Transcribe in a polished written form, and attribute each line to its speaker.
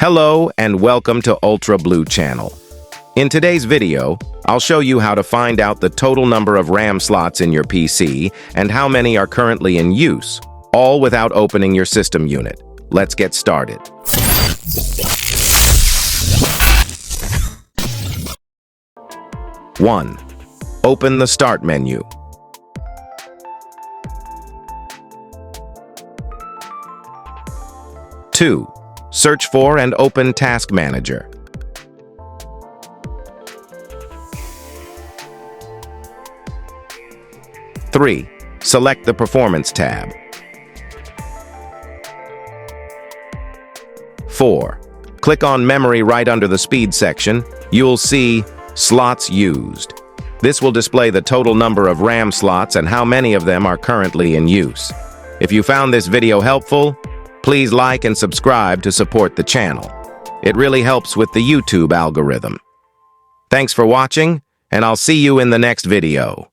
Speaker 1: Hello and welcome to Ultra Blue Channel. In today's video, I'll show you how to find out the total number of RAM slots in your PC and how many are currently in use, all without opening your system unit. Let's get started. One, open the Start menu. 2. Search for and open Task Manager. 3. Select the Performance tab. 4. Click on Memory right under the Speed section. You'll see Slots Used. This will display the total number of RAM slots and how many of them are currently in use. If you found this video helpful, please like and subscribe to support the channel. It really helps with the YouTube algorithm. Thanks for watching, and I'll see you in the next video.